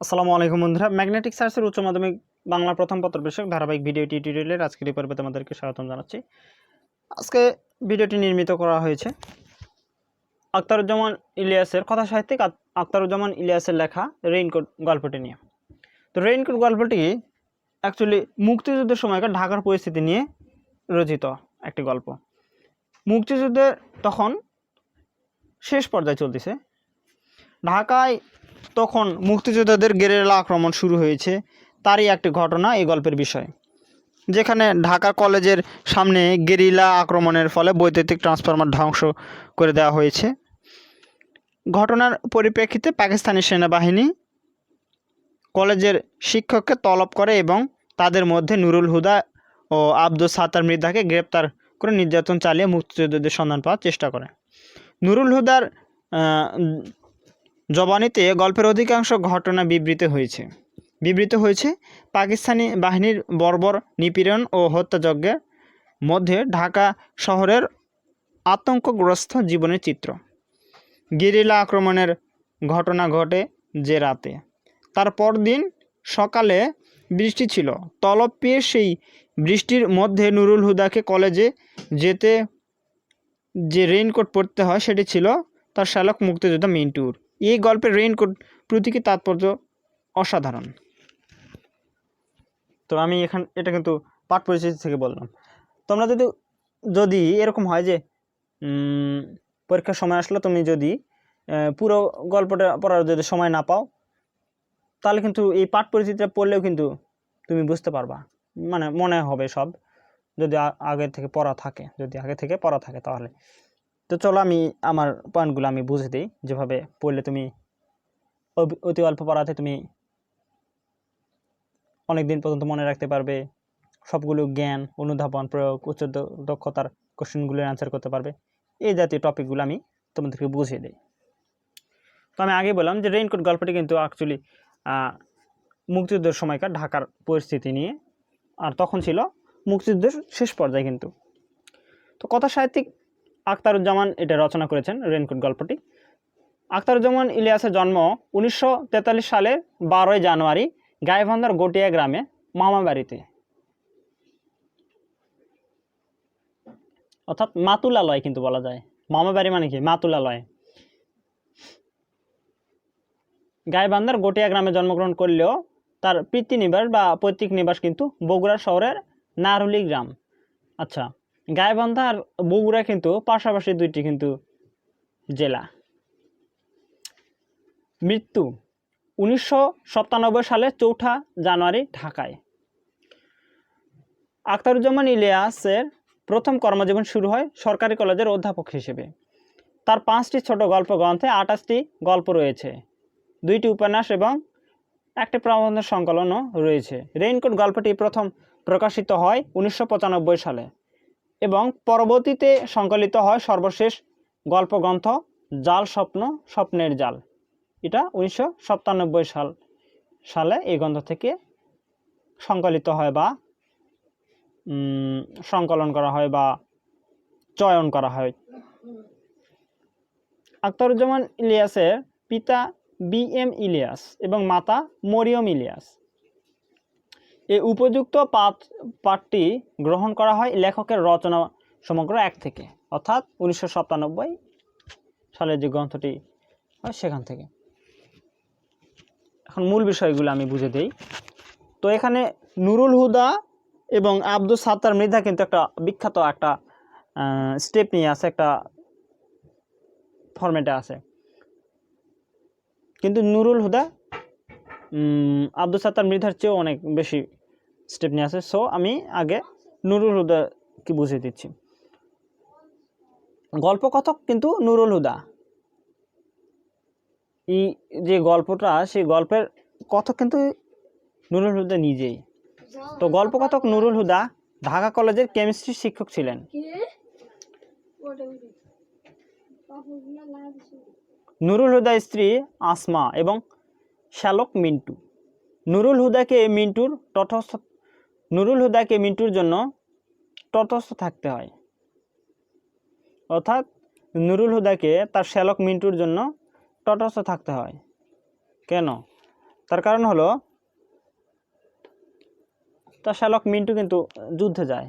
আসসালামু আলাইকুম বন্ধুরা, ম্যাগনেটিক সার্চের উচ্চ মাধ্যমিক বাংলা প্রথম পত্র বিষয়ক ধারাবাহিক ভিডিও টিউটোরিয়ালের আজকের এই পর্বে তোমাদেরকে স্বাগতম জানাচ্ছি। আজকে ভিডিওটি নির্মিত করা হয়েছে আখতারুজ্জামান ইলিয়াসের কথা সাহিত্যিক আখতারুজ্জামান ইলিয়াসের লেখা রেইনকোট গল্পটি নিয়ে। তো রেইনকোট গল্পটি অ্যাকচুয়ালি মুক্তিযুদ্ধের সময়কার ঢাকার পরিস্থিতি নিয়ে রচিত একটি গল্প। মুক্তিযুদ্ধের তখন শেষ পর্যায়ে চলতেছে। ঢাকায় তখন মুক্তিযোদ্ধাদের গেরিলা আক্রমণ শুরু হয়েছে, তারই একটি ঘটনা এই গল্পের বিষয়, যেখানে ঢাকা কলেজের সামনে গেরিলা আক্রমণের ফলে বৈদ্যুতিক ট্রান্সফরমার ধ্বংস করে দেওয়া হয়েছে। ঘটনার পরিপ্রেক্ষিতে পাকিস্তানি সেনাবাহিনী কলেজের শিক্ষককে তলব করে এবং তাদের মধ্যে নুরুল হুদা ও আব্দুস সাত্তার মৃধাকে গ্রেপ্তার করে নির্যাতন চালিয়ে মুক্তিযোদ্ধাদের সন্ধান পাওয়ার চেষ্টা করে। নুরুল হুদার জবানিতে গল্পের অধিকাংশ ঘটনা বিবৃত হয়েছে পাকিস্তানি বাহিনীর বর্বর নিপীড়ন ও হত্যাযজ্ঞের মধ্যে ঢাকা শহরের আতঙ্কগ্রস্ত জীবনের চিত্র। গেরিলা আক্রমণের ঘটনা ঘটে যে রাতে, তার পরদিন সকালে বৃষ্টি ছিল। তলব পেয়ে সেই বৃষ্টির মধ্যে নুরুল হুদাকে কলেজে যেতে যে রেইনকোট পরতে হয় সেটি ছিল তার শ্যালক মুক্তিযোদ্ধা মিন্টুর। এই গল্পের রেইনকোট প্রতীকী তাৎপর্য অসাধারণ। তো আমি এটা কিন্তু পাঠ পরিচিতি থেকে বললাম। তোমরা যদি এরকম হয় যে পরীক্ষার সময় আসলে তুমি যদি পুরো গল্পটা পড়ার যদি সময় না পাও, তাহলে কিন্তু এই পাঠ পরিচিতিটা পড়লেও কিন্তু তুমি বুঝতে পারবা, মানে মনে হবে সব, যদি আগে থেকে পড়া থাকে তাহলে। তো চলো আমি আমার পয়েন্টগুলো আমি বুঝে দিই, যেভাবে পড়লে তুমি অতি অল্প পড়াতে তুমি অনেক দিন পর্যন্ত মনে রাখতে পারবে, সবগুলো জ্ঞান, অনুধাবন, প্রয়োগ, উচ্চ দক্ষতার কোশ্চেনগুলোর অ্যান্সার করতে পারবে। এই জাতীয় টপিকগুলো আমি তোমাদেরকে বুঝিয়ে দিই। তো আমি আগে বললাম যে রেইনকোট গল্পটি কিন্তু অ্যাকচুয়ালি মুক্তিযুদ্ধের সময়কার ঢাকার পরিস্থিতি নিয়ে, আর তখন ছিল মুক্তিযুদ্ধের শেষ পর্যায়ে কিন্তু। তো কথা সাহিত্যিক আখতারুজ্জামান এটা রচনা করেছেন রেইনকোট গল্পটি। আখতারুজ্জামান ইলিয়াসের জন্ম 1943 সালের 12ই জানুয়ারি গাইবান্ধার গটিয়া গ্রামে মামা বাড়িতে, অর্থাৎ মাতুলালয় কিন্তু বলা যায়। মামা বাড়ি মানে কি? মাতুলালয়। গাইবান্ধার গটিয়া গ্রামে জন্মগ্রহণ করলেও তার পিতৃনিবাস বা পৈতৃক নিবাস কিন্তু বগুড়া শহরের নারুলি গ্রাম। আচ্ছা, গাইবান্ধা আর বগুড়া কিন্তু পাশাপাশি দুইটি কিন্তু জেলা। মৃত্যু 1997 সালে 4 জানুয়ারি ঢাকায়। আখতারুজ্জামান ইলিয়াসের প্রথম কর্মজীবন শুরু হয় সরকারি কলেজের অধ্যাপক হিসেবে। তার 5টি ছোট গল্প গ্রন্থে 28টি গল্প রয়েছে, 2টি উপন্যাস এবং একটি প্রবন্ধ সংকলনও রয়েছে। রেইনকোট গল্পটি প্রথম প্রকাশিত হয় 1995 সালে এবং পরবর্তীতে সংকলিত হয় সর্বশেষ গল্পগ্রন্থ জাল স্বপ্ন, স্বপ্নের জাল। এটা 1997 সালে এই গ্রন্থ থেকে সংকলিত হয় বা সংকলন করা হয় বা চয়ন করা হয়। আখতারুজ্জামান ইলিয়াসের পিতা BM ইলিয়াস এবং মাতা মরিয়ম ইলিয়াস। এই উপযুক্ত পাঠটি গ্রহণ করা হয় লেখকের রচনা সমগ্র 1 থেকে, অর্থাৎ 1997 সালের যে গ্রন্থটি হয় সেখান থেকে। এখন মূল বিষয়গুলো আমি বুঝে দিই। তো এখানে নুরুল হুদা এবং আব্দুস সাত্তার মৃধা কিন্তু একটা বিখ্যাত একটা স্টেপ নিয়ে আছে, একটা ফরম্যাটে আছে, কিন্তু নুরুল হুদা আব্দুস সাত্তার মৃধার চেয়েও অনেক বেশি স্টেপ নিয়ে আছে। সো আমি আগে নুরুল হুদাকে বুঝিয়ে দিচ্ছি। গল্পকথক কিন্তু নুরুল হুদা। এই যে গল্পটা, সেই গল্পের কথক কিন্তু নুরুল হুদা নিজেই। তো গল্পকথক নুরুল হুদা ঢাকা কলেজের কেমিস্ট্রি শিক্ষক ছিলেন। নুরুল হুদা স্ত্রী আসমা এবং শ্যালক মিন্টু। নুরুল হুদাকে মিন্টুর জন্য তটস্থ থাকতে হয়, অর্থাৎ নুরুল হুদাকে তার শ্যালক মিন্টুর জন্য তটস্থ থাকতে হয়। কেন? তার কারণ হলো তার শ্যালক মিন্টু কিন্তু যুদ্ধে যায়,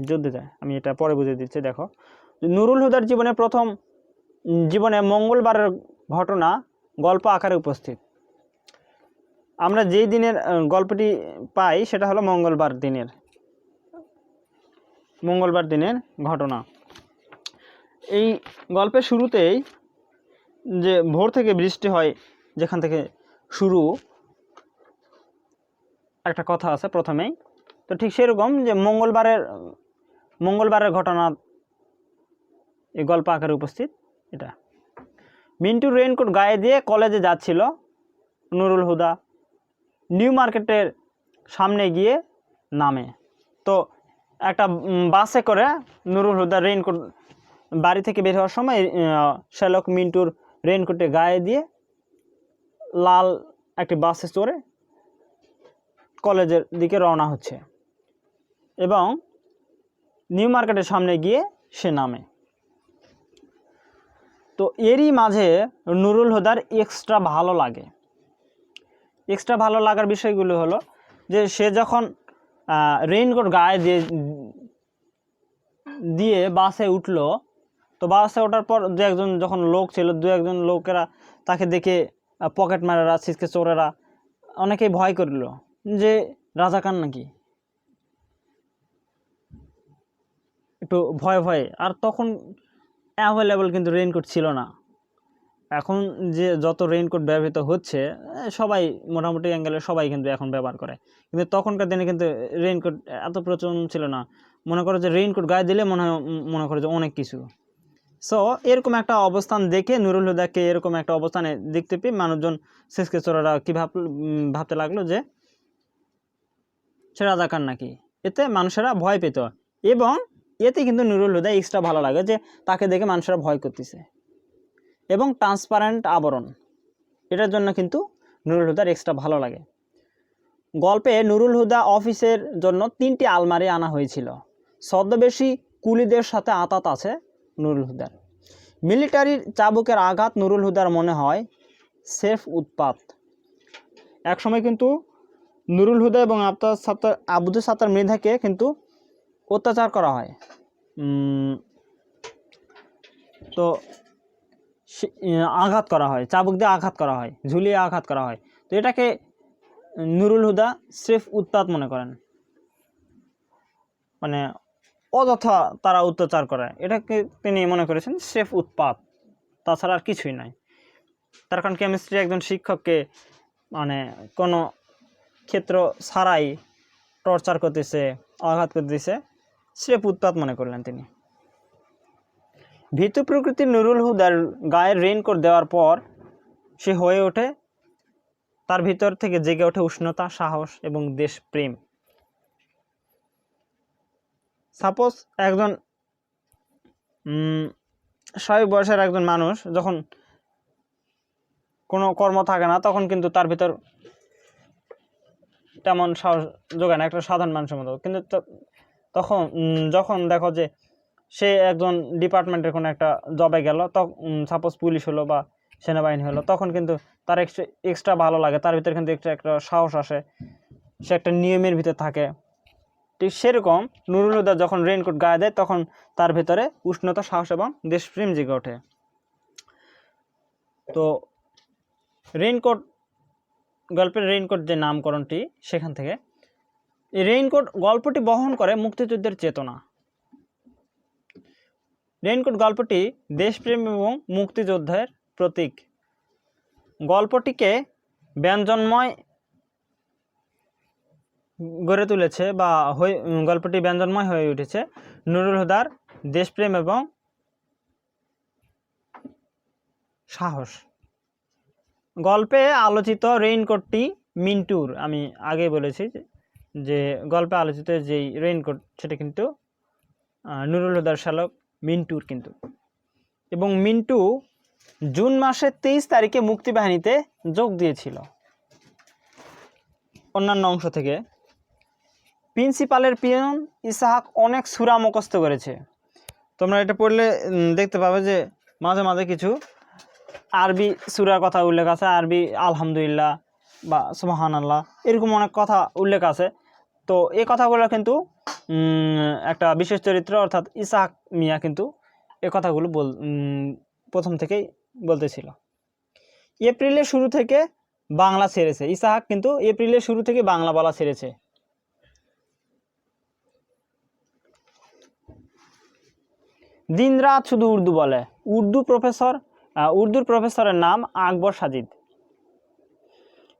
যুদ্ধে যায়। আমি এটা পরে বুঝিয়ে দিচ্ছি। দেখো, নুরুল হুদার জীবনে মঙ্গলবারের ঘটনা গল্প আকারে উপস্থিত। আমরা যেই দিনের গল্পটি পাই সেটা হলো মঙ্গলবার দিনের ঘটনা। এই গল্পের শুরুতেই যে ভোর থেকে বৃষ্টি হয়, যেখান থেকে শুরু একটা কথা আছে প্রথমেই, তো ঠিক সেরকম যে মঙ্গলবারের ঘটনা এই গল্প আকারে উপস্থিত। এটা মিন্টু রেইনকোট গায়ে দিয়ে কলেজে যাচ্ছিল। নুরুল হুদা নিউ মার্কেটের সামনে গিয়ে নামে। তো একটা বাসে করে নুরুল হুদা রেইনকোট বাড়ি থেকে বের হওয়ার সময় শ্যালক মিন্টুর রেইনকোটে গায়ে দিয়ে লাল একটি বাসে চড়ে কলেজের দিকে রওনা হচ্ছে এবং নিউ মার্কেটের সামনে গিয়ে সে নামে। তো এরই মাঝে নুরুল হুদার এক্সট্রা ভালো লাগার বিষয়গুলো হলো যে সে যখন রেইনকোট গায়ে দিয়ে বাসে উঠলো, তো বাসে ওঠার পর দু একজন লোকেরা তাকে দেখে পকেট মারেরা, ছিচকে চোরেরা অনেকেই ভয় করল যে রাজাকার নাকি, একটু ভয়ে। আর তখন অ্যাভেলেবল কিন্তু রেইনকোট ছিল না। এখন যে যত রেইনকোট ব্যবহৃত হচ্ছে সবাই মোটামুটি অ্যাঙ্গেলে সবাই কিন্তু এখন ব্যবহার করে, কিন্তু তখনকার দিনে কিন্তু রেইনকোট এত প্রচলন ছিল না। মনে করো যে রেইনকোট গায়ে দিলে মনে করো যে অনেক কিছু। সো এরকম একটা অবস্থান দেখে নুরুল হুদাকে এরকম একটা অবস্থানে দেখতে পেয়ে মানুষজন ছিচকে চোরেরা কি ভাবতে লাগলো যে সে রাজাকার নাকি। এতে মানুষেরা ভয় পেত এবং এতে কিন্তু নুরুল হুদা এক্সট্রা ভালো লাগে যে তাকে দেখে মানুষেরা ভয় করতেছে। এবং ট্রান্সপারেন্ট আবরণ, এটার জন্য কিন্তু নুরুল হুদার এক্সট্রা ভালো লাগে। গল্পে নুরুল হুদা অফিসের জন্য 3টি আলমারি আনা হয়েছিল। ছদ্মবেশী কুলিদের সাথে আঁতাত আছে নুরুল হুদার। মিলিটারির চাবুকের আঘাত নুরুল হুদার মনে হয় সেফ উৎপাত। একসময় কিন্তু নুরুল হুদা এবং আবুদু সাত্তার মৃধাকে কিন্তু অত্যাচার করা হয়, তো আঘাত করা হয়, চাবুক দিয়ে আঘাত করা হয়, ঝুলিয়ে আঘাত করা হয়। তো এটাকে নুরুল হুদা সেফ উৎপাত মনে করেন, মানে অযথা তারা অত্যাচার করে, এটাকে তিনি মনে করেছেন সেফ উৎপাত, তাছাড়া আর কিছুই নাই। তার কারণ কেমিস্ট্রি একজন শিক্ষককে মানে কোনো ক্ষেত্র ছাড়াই টর্চার করতেছে, আঘাত করতেছে, সেফ উৎপাত মনে করলেন তিনি। ভীতু প্রকৃতির নুরুল হুদার গায়ের রেইনকোট দেওয়ার পর সে হয়ে ওঠে, তার ভিতর থেকে জেগে ওঠে উষ্ণতা, সাহস এবং দেশপ্রেম। সাপোজ একজন স্বাভাবিক বয়সের একজন মানুষ যখন কোনো কর্ম থাকে না, তখন কিন্তু তার ভিতর তেমন সাহস যোগায় না একটা সাধারণ মানুষের মতো। কিন্তু তখন যখন দেখো যে সে একজন ডিপার্টমেন্টের কোনো একটা জবে গেল, তখন সাপোজ পুলিশ হলো বা সেনাবাহিনী হলো, তখন কিন্তু তার এক্সট্রা ভালো লাগে, তার ভিতরে কিন্তু একটা সাহস আসে, সে একটা নিয়মের ভিতরে থাকে। ঠিক সেরকম নুরুল হুদা যখন রেইনকোট গায়ে দেয় তখন তার ভিতরে উষ্ণতা, সাহস এবং দেশপ্রেম জেগে ওঠে। তো গল্পের রেইনকোট যে নামকরণটি, সেখান থেকে এই রেইনকোট গল্পটি বহন করে মুক্তিযুদ্ধের চেতনা। রেইনকোট গল্পটি দেশপ্রেম এবং মুক্তিযুদ্ধের প্রতীক। গল্পটিকে ব্যঞ্জনময় গড়ে তুলেছে বা গল্পটি ব্যঞ্জনময় হয়ে উঠেছে নুরুল হুদার দেশপ্রেম এবং সাহস। গল্পে আলোচিত রেইনকোটটি মিন্টুর, আমি আগে বলেছি যে গল্পে আলোচিত যেই রেইনকোট সেটা কিন্তু নুরুল হুদার শ্যালক মিন্টুর কিন্তু। এবং মিন্টু জুন মাসের 23 তারিখে মুক্তিবাহিনীতে যোগ দিয়েছিল। অন্যান্য অংশ থেকে প্রিন্সিপালের পিয়ন ইসাহাক অনেক সূরা মুখস্থ করেছে। তোমরা এটা পড়লে দেখতে পাবে যে মাঝে মাঝে কিছু আরবি সূরার কথা উল্লেখ আছে, আরবি আলহামদুলিল্লাহ বা সুবহানাল্লাহ এরকম অনেক কথা উল্লেখ আছে। তো এই কথাগুলো কিন্তু একটা বিশেষ চরিত্র অর্থাৎ ইসহাক মিয়া কিন্তু এই কথাগুলো প্রথম থেকেই বলতেছিল। এপ্রিলের শুরু থেকে বাংলা ছেড়েছে, ইসহাক কিন্তু এপ্রিলের শুরু থেকে বাংলা বলা ছেড়েছে। দিনরাত শুধু উর্দু বলে। উর্দুর প্রফেসরের নাম আকবর সাজিদ।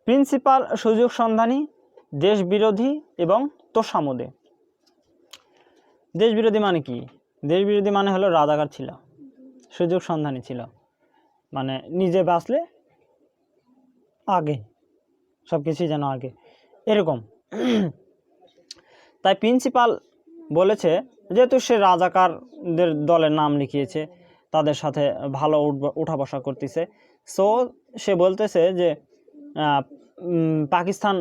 প্রিন্সিপাল সুযোগ সন্ধানী, দেশ বিরোধী এবং তোষামোদে। দেশ বিরোধী মানে কি? দেশ বিরোধী মানে হলো রাজাকার ছিল, সুযোগ সন্ধানী ছিল মানে নিজে বাঁচলে আগে সব কিছুই যেন আগে এরকম। তাই প্রিন্সিপাল বলেছে যেহেতু সে রাজাকারদের দলের নাম লিখিয়েছে, তাদের সাথে ভালো উঠা বসা করতেছে, সো সে বলতেছে যে পাকিস্তান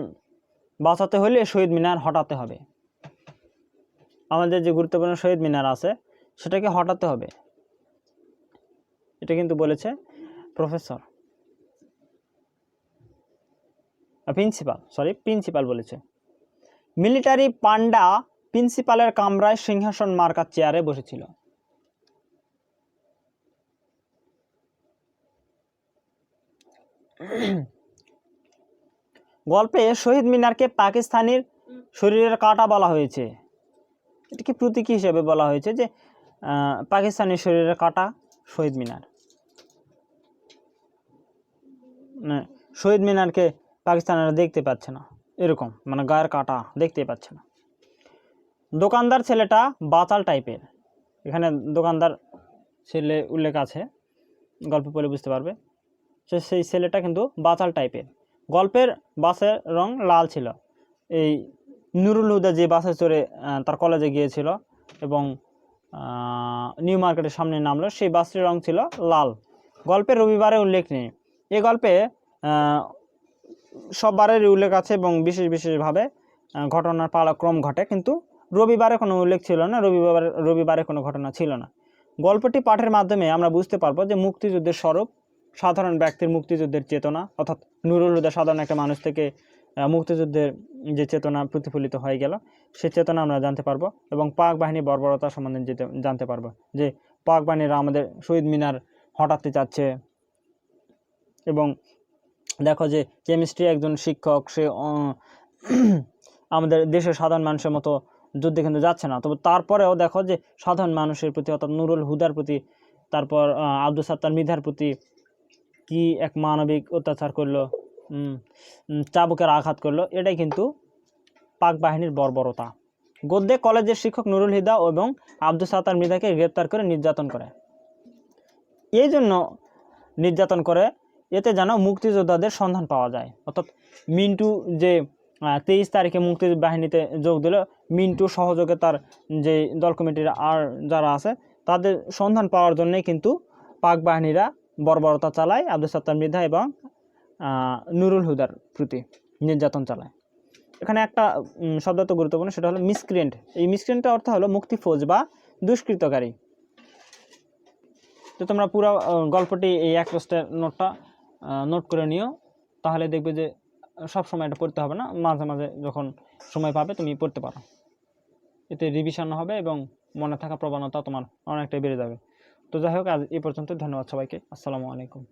বাঁচাতে হলে শহীদ মিনার হটাতে হবে, আমাদের যে গুরুত্বপূর্ণ শহীদ মিনার আছে সেটাকে হটাতে হবে। এটা কিন্তু বলেছে প্রিন্সিপাল বলেছে। মিলিটারি পান্ডা প্রিন্সিপালের কামরায় সিংহাসন মার্কার চেয়ারে বসেছিল। গল্পে শহীদ মিনারকে পাকিস্তানির শরীরের কাঁটা বলা হয়েছে। এটাকে প্রতীকী হিসেবে বলা হয়েছে যে পাকিস্তানি শরীরের কাঁটা শহীদ মিনার। শহীদ মিনারকে পাকিস্তানিরা দেখতে পাচ্ছে না, এরকম মানে গায়ের কাঁটা দেখতে পাচ্ছে না। দোকানদার ছেলেটা বাচাল টাইপের। এখানে দোকানদার ছেলে উল্লেখ আছে, গল্প পড়লে বুঝতে পারবে। সেই ছেলেটা কিন্তু বাচাল টাইপের। গল্পের বাসের রং লাল ছিল। এই নুরুল হুদা যে বাসে চড়ে তার কলেজে গিয়েছিল এবং নিউ মার্কেটের সামনে নামলো, সেই বাসটির রং ছিল লাল। গল্পের রবিবারে উল্লেখ নেই। এই গল্পে সব বারের উল্লেখ আছে এবং বিশেষভাবে ঘটনার পালাক্রম ঘটে, কিন্তু রবিবারে কোনো উল্লেখ ছিল না, রবিবারে কোনো ঘটনা ছিল না। গল্পটি পাঠের মাধ্যমে আমরা বুঝতে পারবো যে মুক্তিযুদ্ধের স্বরূপ, সাধারণ ব্যক্তির মুক্তিযুদ্ধের চেতনা, অর্থাৎ নুরুল হুদা সাধারণ একটা মানুষ থেকে মুক্তিযুদ্ধের যে চেতনা প্রতিফলিত হয়ে গেল, সে চেতনা আমরা জানতে পারবো এবং পাক বাহিনী বর্বরতা সম্বন্ধে জানতে পারবো যে পাক বাহিনীরা আমাদের শহীদ মিনার হটাতে চাচ্ছে। এবং দেখো যে কেমিস্ট্রি একজন শিক্ষক, সে আমাদের দেশের সাধারণ মানুষের মতো যুদ্ধে কিন্তু যাচ্ছে না, তবে তারপরেও দেখো যে সাধারণ মানুষের প্রতি অর্থাৎ নুরুল হুদার প্রতি, তারপর আব্দুল সাত্তার মৃধার প্রতি কি এক মানবিক অত্যাচার করলো, চাবুকের আঘাত করলো। এটাই কিন্তু পাক বাহিনীর বর্বরতা। গদ্যে কলেজের শিক্ষক নুরুল হুদা এবং আব্দুল সাত্তার মৃধাকে গ্রেপ্তার করে নির্যাতন করে। এই জন্য নির্যাতন করে এতে যেন মুক্তিযোদ্ধাদের সন্ধান পাওয়া যায়। অর্থাৎ মিন্টু যে 23 তারিখে মুক্তি বাহিনীতে যোগ দিল, মিন্টু সহযোগে তার যে দল কমিটির আর যারা আছে তাদের সন্ধান পাওয়ার জন্যই কিন্তু পাক বাহিনীরা বর্বরতা চালায়, আব্দুল সাত্তার মৃধা এবং নুরুল হুদার প্রতি নির্যাতন চালায়। এখানে একটা শব্দ তো গুরুত্বপূর্ণ, সেটা হলো মিসক্রিয়েন্ট। এই মিসক্রিয়েন্টের অর্থ হলো মুক্তিফৌজ বা দুষ্কৃতকারী। তো তোমরা পুরো গল্পটি এই এক পোস্টের নোট করে নিও, তাহলে দেখবে যে সব সময় এটা পড়তে হবে না, মাঝে মাঝে যখন সময় পাবে তুমি পড়তে পারো। এতে রিভিশন হবে এবং মনে থাকা প্রবণতা তোমার অনেকটাই বেড়ে যাবে। তো যাই হোক, আজ এই পর্যন্ত। ধন্যবাদ সবাইকে। আসসালামু আলাইকুম।